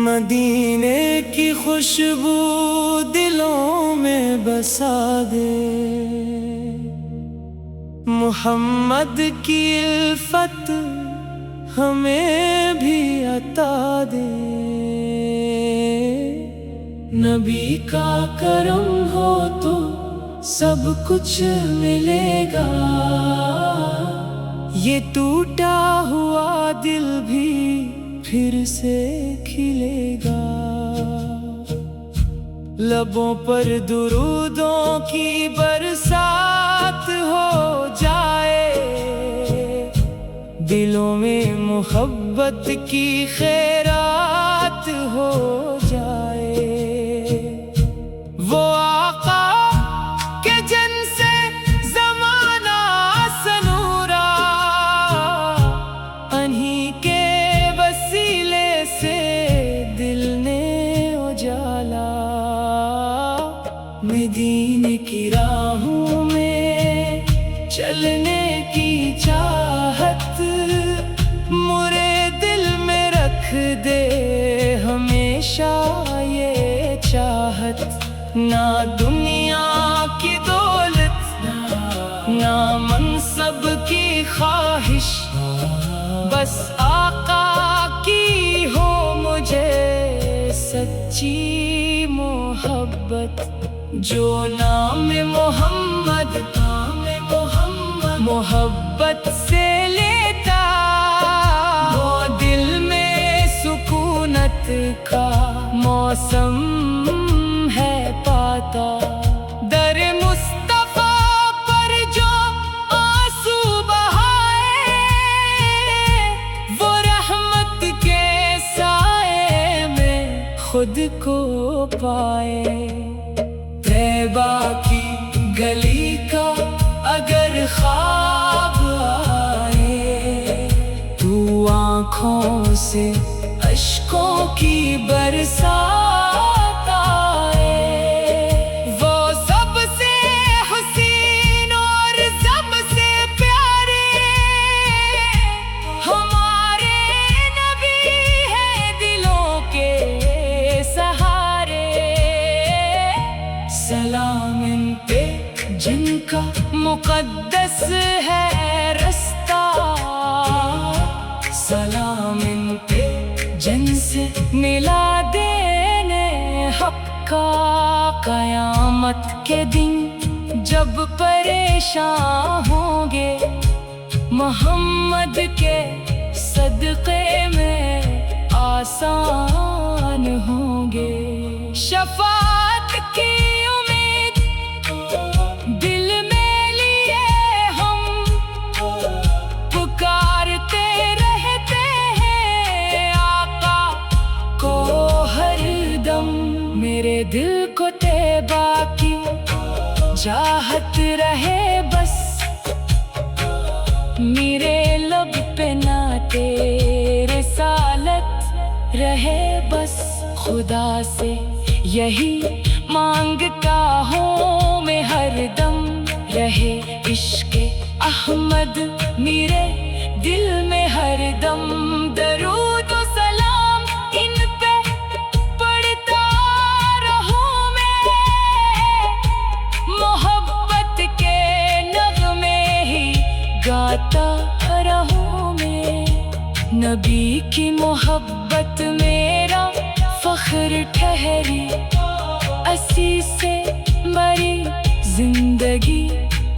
मदीने की खुशबू दिलों में बसा दे, मोहम्मद की इल्फत हमें भी अता दे। नबी का करम हो तो सब कुछ मिलेगा, ये टूटा हुआ दिल भी फिर से खिलेगा। लबों पर दुरूदों की बरसात हो जाए, दिलों में मोहब्बत की खैरात हो जाए। वो आका के जिनसे ज़माना सनूरा, अन्हीं के वसीले से दिल ने उजाला। मदीने की राहों में चलने की चाहत, मुरे दिल में रख दे हमेशा ये चाहत। ना दुनिया की दौलत, ना मनसब की ख्वाहिश, बस आका की हो मुझे सच्ची मोहब्बत। जो नाम मोहम्मद मोहब्बत से लेता, वो दिल में सुकूनत का मौसम है पाता। दर मुस्तफा पर जो आंसू बहाए, वो रहमत के साए में खुद को पाए। तैबा की गली का अगर ख्वाब आए, तू आँखों से अश्कों की बरसात आए। वो सबसे हसीन और सबसे प्यारे हमारे नबी है, दिलों के सहारे। सलाम इन पे जिनका मुक़द्दस है रास्ता, सलाम इन पे जिनसे मिला देने हक़ का। क़यामत के दिन जब परेशान होंगे, मोहम्मद के सदक़े में आसान होंगे। शफ़ाअत की उम्मीद दिल में लिए हम पुकारते रहते हैं आका को हर दम। मेरे दिल को तैबा की चाहत रहे बस, मेरे लब पे ना तेरे सालत रहे बस। खुदा से यही मांगता हूँ मैं हरदम, रहे इश्क़े अहमद मेरे दिल में हरदम। दरूद व सलाम इन पे पढ़ता रहूँ मैं, मोहब्बत के नग़मे ही गाता रहूँ मैं। नबी की मोहब्बत मेरा फ़ख्र ठहरी, असी से मरी जिंदगी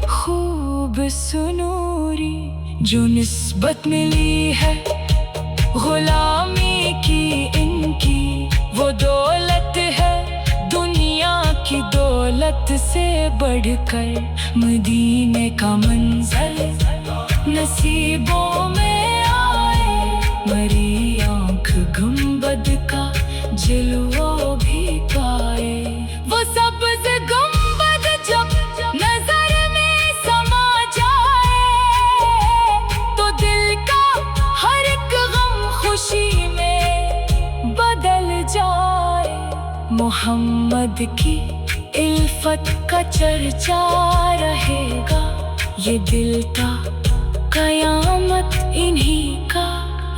खूब सुनूरी। जो निस्बत मिली है गुलामी की इनकी, वो दौलत है दुनिया की दौलत से बढ़कर। मदीने का मंज़र नसीबों में आए, मरी आँख गुंबद का जलवा भी पाए। वो सब्ज़ गुंबद जब नजर में समा जाए, तो दिल का हर एक गम खुशी में बदल जाए। मोहम्मद की इल्फत का चर्चा रहेगा, ये दिल का क़यामत इन्हीं का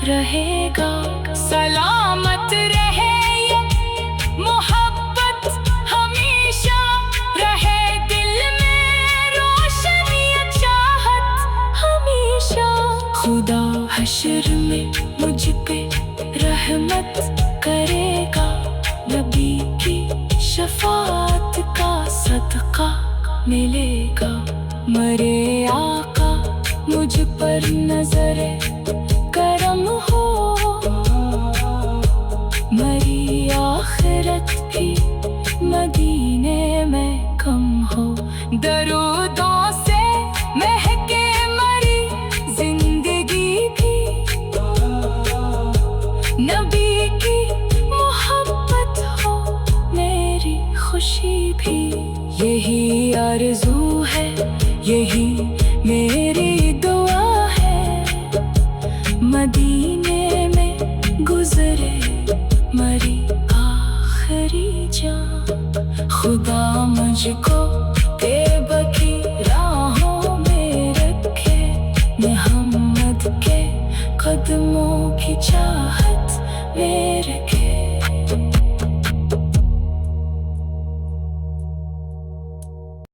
रहेगा। सलामत रहे ये मोहब्बत हमेशा, रहे दिल में रोशनी चाहत हमेशा। खुदा हश्र में मुझ पे रहमत करेगा, नबी की शफाअत का सदका मिलेगा। मरे आका मुझ पर नजरे करम हो, मरी आखिरत भी मदीने में कम हो। दरूदों से महके मरी जिंदगी भी, नबी की मोहब्बत हो मेरी खुशी भी। यही आरज़ू है, यही मेरी दुआ है, मदीने में गुजरे मरी आखिरी जान। खुदा मुझको तैबा की राहों में रखे, मोहम्मद के कदमों की चाहत में रखे।